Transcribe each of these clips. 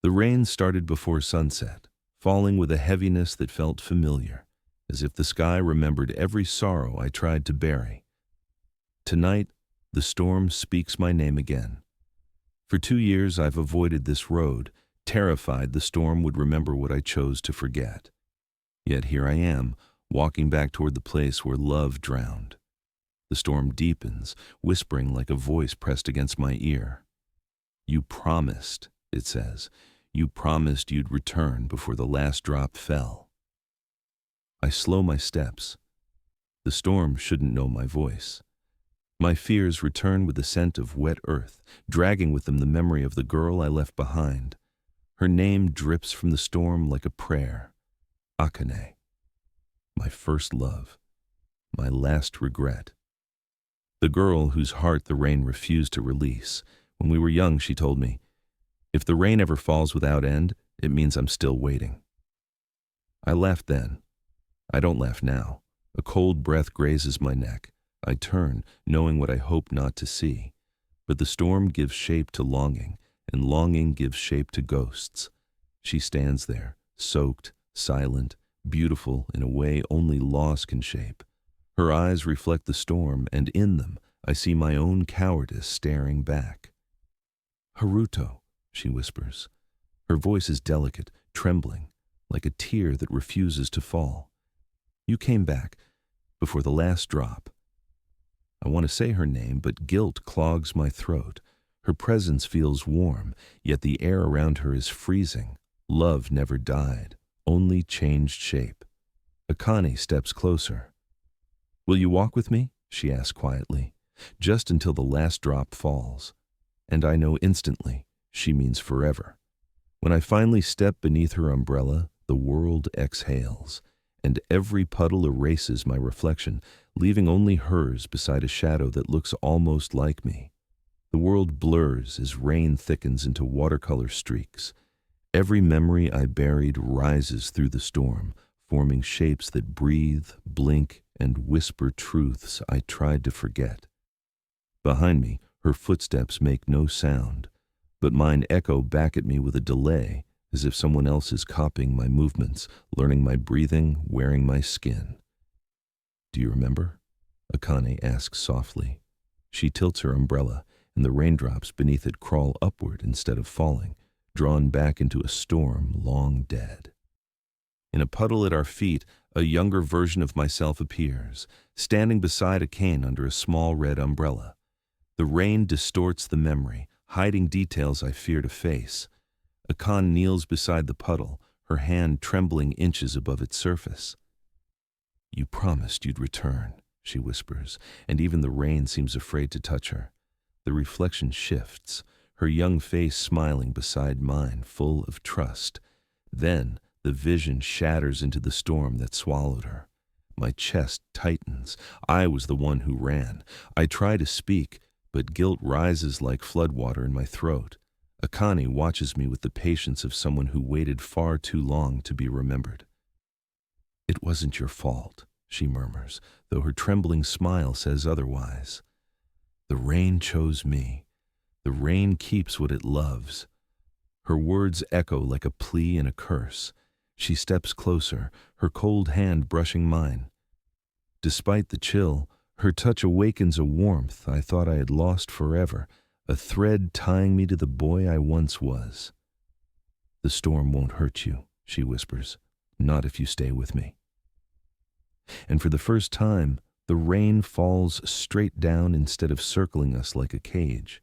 The rain started before sunset, falling with a heaviness that felt familiar, as if the sky remembered every sorrow I tried to bury. Tonight, the storm speaks my name again. For 2 years I've avoided this road, terrified the storm would remember what I chose to forget. Yet here I am, walking back toward the place where love drowned. The storm deepens, whispering like a voice pressed against my ear. "You promised," it says. "You promised you'd return before the last drop fell." I slow my steps. The storm shouldn't know my voice. My fears return with the scent of wet earth, dragging with them the memory of the girl I left behind. Her name drips from the storm like a prayer. Akane. My first love. My last regret. The girl whose heart the rain refused to release. When we were young, she told me, "If the rain ever falls without end, it means I'm still waiting." I laughed then. I don't laugh now. A cold breath grazes my neck. I turn, knowing what I hope not to see. But the storm gives shape to longing, and longing gives shape to ghosts. She stands there, soaked, silent, beautiful in a way only loss can shape. Her eyes reflect the storm, and in them I see my own cowardice staring back. "Haruto," she whispers. Her voice is delicate, trembling, like a tear that refuses to fall. "You came back, before the last drop." I want to say her name, but guilt clogs my throat. Her presence feels warm, yet the air around her is freezing. Love never died, only changed shape. Akane steps closer. "Will you walk with me?" she asks quietly, "just until the last drop falls." And I know instantly she means forever. When I finally step beneath her umbrella, the world exhales, and every puddle erases my reflection, leaving only hers beside a shadow that looks almost like me. The world blurs as rain thickens into watercolor streaks. Every memory I buried rises through the storm, forming shapes that breathe, blink, and whisper truths I tried to forget. Behind me, her footsteps make no sound, but mine echo back at me with a delay, as if someone else is copying my movements, learning my breathing, wearing my skin. "Do you remember?" Akane asks softly. She tilts her umbrella, and the raindrops beneath it crawl upward instead of falling, drawn back into a storm long dead. In a puddle at our feet, a younger version of myself appears, standing beside Akane under a small red umbrella. The rain distorts the memory, hiding details I fear to face. Akane kneels beside the puddle, her hand trembling inches above its surface. "You promised you'd return," she whispers, and even the rain seems afraid to touch her. The reflection shifts, her young face smiling beside mine, full of trust. Then the vision shatters into the storm that swallowed her. My chest tightens. I was the one who ran. I try to speak, but guilt rises like floodwater in my throat. Akane watches me with the patience of someone who waited far too long to be remembered. "It wasn't your fault," she murmurs, though her trembling smile says otherwise. "The rain chose me. The rain keeps what it loves." Her words echo like a plea and a curse. She steps closer, her cold hand brushing mine. Despite the chill, her touch awakens a warmth I thought I had lost forever, a thread tying me to the boy I once was. "The storm won't hurt you," she whispers, "not if you stay with me." And for the first time, the rain falls straight down instead of circling us like a cage.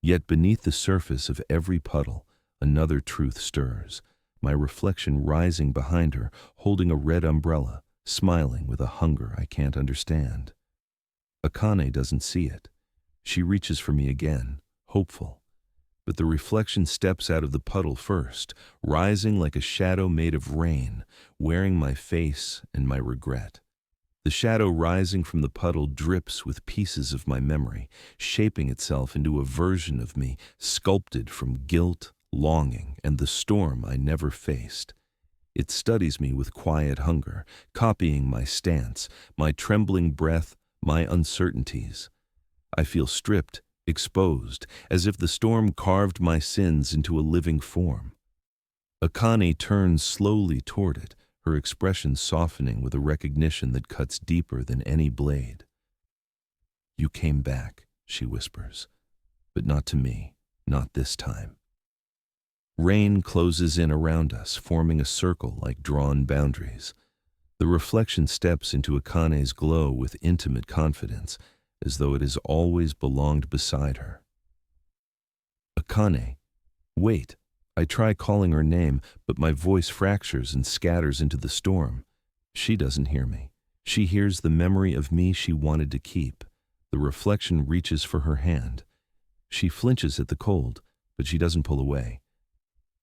Yet beneath the surface of every puddle, another truth stirs, my reflection rising behind her, holding a red umbrella, smiling with a hunger I can't understand. Akane doesn't see it. She reaches for me again, hopeful. But the reflection steps out of the puddle first, rising like a shadow made of rain, wearing my face and my regret. The shadow rising from the puddle drips with pieces of my memory, shaping itself into a version of me sculpted from guilt, longing, and the storm I never faced. It studies me with quiet hunger, copying my stance, my trembling breath, my uncertainties. I feel stripped, exposed, as if the storm carved my sins into a living form. Akane turns slowly toward it, her expression softening with a recognition that cuts deeper than any blade. "You came back," she whispers, "but not to me, not this time." Rain closes in around us, forming a circle like drawn boundaries. The reflection steps into Akane's glow with intimate confidence, as though it has always belonged beside her. "Akane, wait." I try calling her name, but my voice fractures and scatters into the storm. She doesn't hear me. She hears the memory of me she wanted to keep. The reflection reaches for her hand. She flinches at the cold, but she doesn't pull away.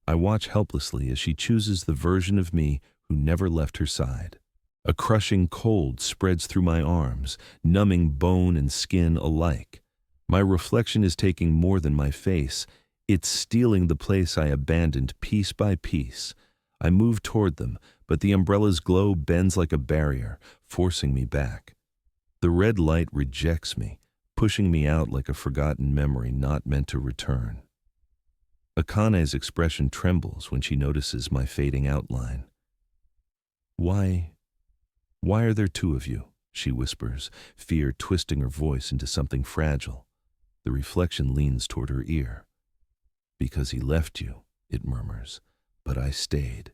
I watch helplessly as she chooses the version of me who never left her side. A crushing cold spreads through my arms, numbing bone and skin alike. My reflection is taking more than my face. It's stealing the place I abandoned piece by piece. I move toward them, but the umbrella's glow bends like a barrier, forcing me back. The red light rejects me, pushing me out like a forgotten memory not meant to return. Akane's expression trembles when she notices my fading outline. Why are there two of you?" she whispers, fear twisting her voice into something fragile. The reflection leans toward her ear. "Because he left you," it murmurs, "but I stayed."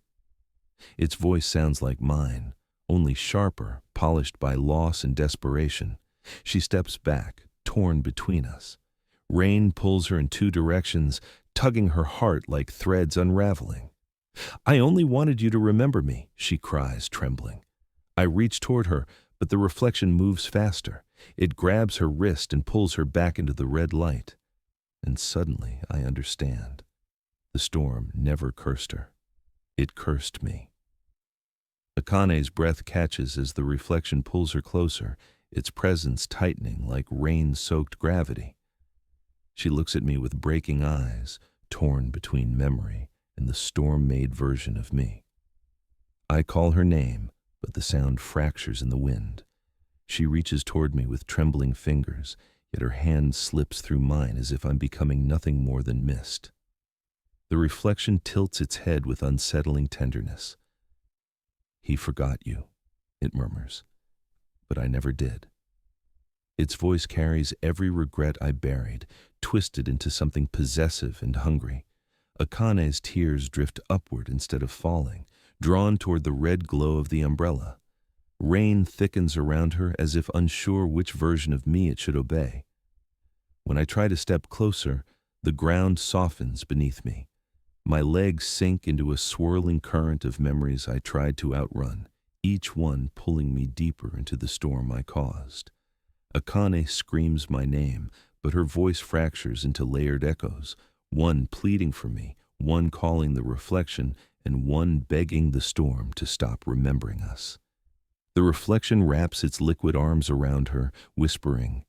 Its voice sounds like mine, only sharper, polished by loss and desperation. She steps back, torn between us. Rain pulls her in two directions, tugging her heart like threads unraveling. "I only wanted you to remember me," she cries, trembling. I reach toward her, but the reflection moves faster. It grabs her wrist and pulls her back into the red light. And suddenly I understand. The storm never cursed her. It cursed me. Akane's breath catches as the reflection pulls her closer, its presence tightening like rain-soaked gravity. She looks at me with breaking eyes, torn between memory and the storm-made version of me. I call her name, but the sound fractures in the wind. She reaches toward me with trembling fingers, yet her hand slips through mine as if I'm becoming nothing more than mist. The reflection tilts its head with unsettling tenderness. "He forgot you," it murmurs, "but I never did." Its voice carries every regret I buried, twisted into something possessive and hungry. Akane's tears drift upward instead of falling, drawn toward the red glow of the umbrella. Rain thickens around her as if unsure which version of me it should obey. When I try to step closer, the ground softens beneath me. My legs sink into a swirling current of memories I tried to outrun, each one pulling me deeper into the storm I caused. Akane screams my name, but her voice fractures into layered echoes, one pleading for me, one calling the reflection, and one begging the storm to stop remembering us. The reflection wraps its liquid arms around her, whispering,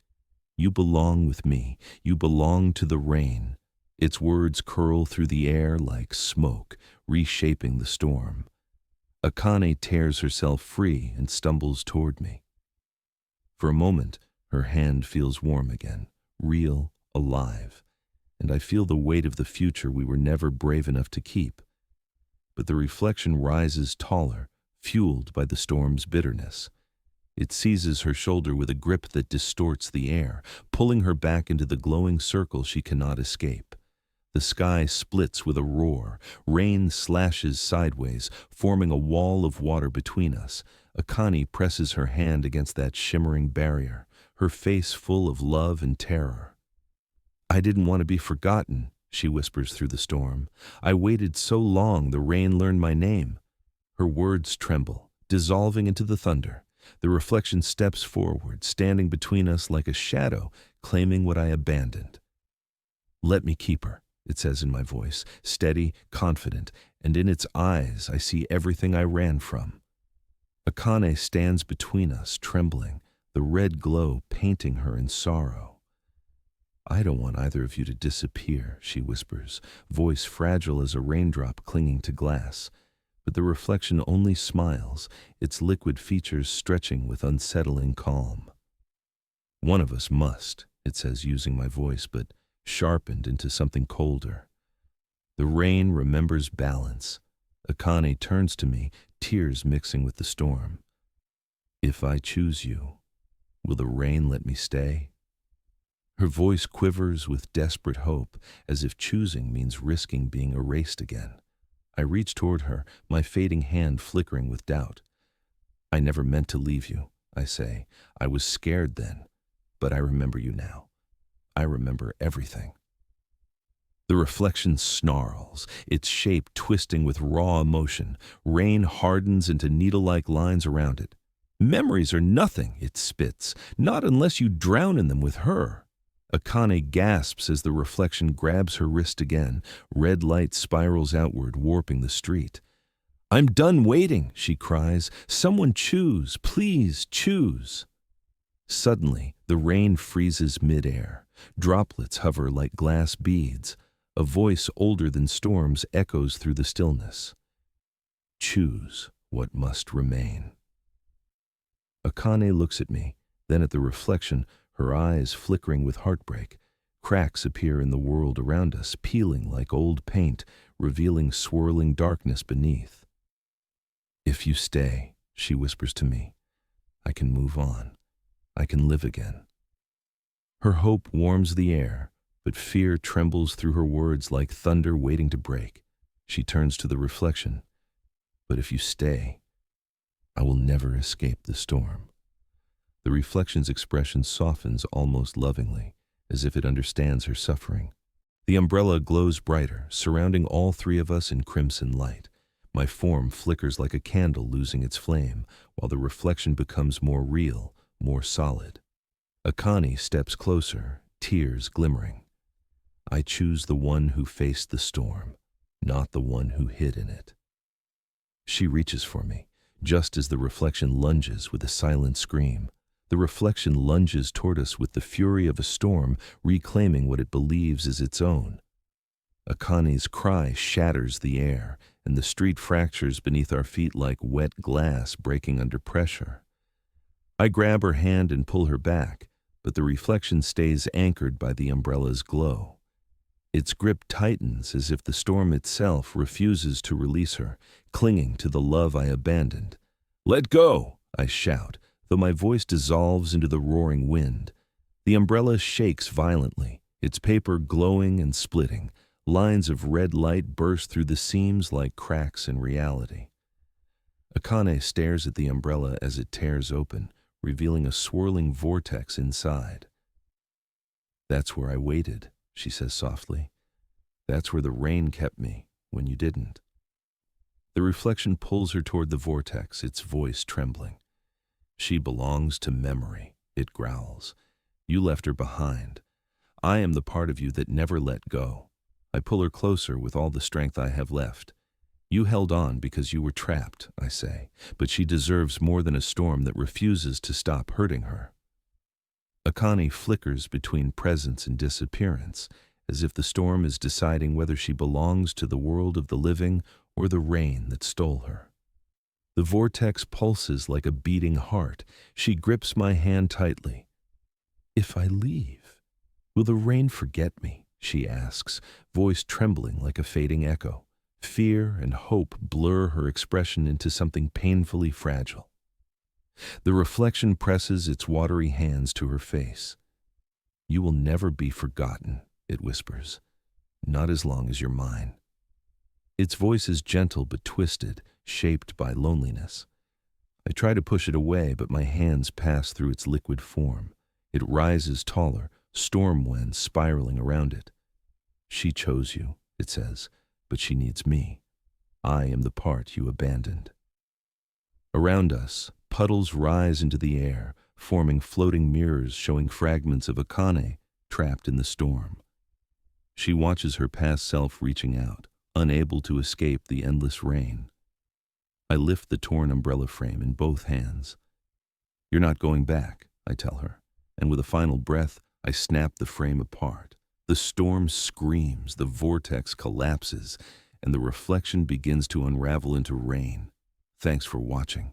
"You belong with me. You belong to the rain." Its words curl through the air like smoke, reshaping the storm. Akane tears herself free and stumbles toward me. For a moment, her hand feels warm again, real, alive, and I feel the weight of the future we were never brave enough to keep. But the reflection rises taller, fueled by the storm's bitterness. It seizes her shoulder with a grip that distorts the air, pulling her back into the glowing circle she cannot escape. The sky splits with a roar. Rain slashes sideways, forming a wall of water between us. Akane presses her hand against that shimmering barrier, her face full of love and terror. "I didn't want to be forgotten," she whispers through the storm. "I waited so long the rain learned my name." Her words tremble, dissolving into the thunder. The reflection steps forward, standing between us like a shadow, claiming what I abandoned. "Let me keep her," it says in my voice, steady, confident, and in its eyes I see everything I ran from. Akane stands between us, trembling, the red glow painting her in sorrow. "I don't want either of you to disappear," she whispers, voice fragile as a raindrop clinging to glass. But the reflection only smiles, its liquid features stretching with unsettling calm. "One of us must," it says, using my voice, but sharpened into something colder. The rain remembers balance. Akane turns to me, tears mixing with the storm. If I choose you, will the rain let me stay? Her voice quivers with desperate hope, as if choosing means risking being erased again. I reach toward her, my fading hand flickering with doubt. I never meant to leave you, I say. I was scared then, but I remember you now. I remember everything. The reflection snarls, its shape twisting with raw emotion. Rain hardens into needle-like lines around it. Memories are nothing, it spits, not unless you drown in them with her. Akane gasps as the reflection grabs her wrist again. Red light spirals outward, warping the street. I'm done waiting, she cries. Someone choose, please choose. Suddenly, the rain freezes midair. Droplets hover like glass beads. A voice older than storms echoes through the stillness. Choose what must remain. Akane looks at me, then at the reflection, her eyes flickering with heartbreak. Cracks appear in the world around us, peeling like old paint, revealing swirling darkness beneath. If you stay, she whispers to me, I can move on. I can live again. Her hope warms the air, but fear trembles through her words like thunder waiting to break. She turns to the reflection. But if you stay, I will never escape the storm. The reflection's expression softens almost lovingly, as if it understands her suffering. The umbrella glows brighter, surrounding all three of us in crimson light. My form flickers like a candle losing its flame, while the reflection becomes more real, more solid. Akane steps closer, tears glimmering. I choose the one who faced the storm, not the one who hid in it. She reaches for me, just as the reflection lunges with a silent scream. The reflection lunges toward us with the fury of a storm, reclaiming what it believes is its own. Akane's cry shatters the air, and the street fractures beneath our feet like wet glass breaking under pressure. I grab her hand and pull her back, but the reflection stays anchored by the umbrella's glow. Its grip tightens as if the storm itself refuses to release her, clinging to the love I abandoned. Let go, I shout, though my voice dissolves into the roaring wind. The umbrella shakes violently, its paper glowing and splitting. Lines of red light burst through the seams like cracks in reality. Akane stares at the umbrella as it tears open, revealing a swirling vortex inside. That's where I waited, she says softly. That's where the rain kept me, when you didn't. The reflection pulls her toward the vortex, its voice trembling. She belongs to memory, it growls. You left her behind. I am the part of you that never let go. I pull her closer with all the strength I have left. You held on because you were trapped, I say, but she deserves more than a storm that refuses to stop hurting her. Akane flickers between presence and disappearance, as if the storm is deciding whether she belongs to the world of the living or the rain that stole her. The vortex pulses like a beating heart. She grips my hand tightly. If I leave, will the rain forget me? She asks, voice trembling like a fading echo. Fear and hope blur her expression into something painfully fragile. The reflection presses its watery hands to her face. You will never be forgotten, it whispers. Not as long as you're mine. Its voice is gentle but twisted, shaped by loneliness. I try to push it away, but my hands pass through its liquid form. It rises taller, storm winds spiraling around it. She chose you, it says, but she needs me. I am the part you abandoned. Around us, puddles rise into the air, forming floating mirrors showing fragments of Akane trapped in the storm. She watches her past self reaching out, unable to escape the endless rain. I lift the torn umbrella frame in both hands. You're not going back, I tell her, and with a final breath, I snap the frame apart. The storm screams, the vortex collapses, and the reflection begins to unravel into rain. Thanks for watching.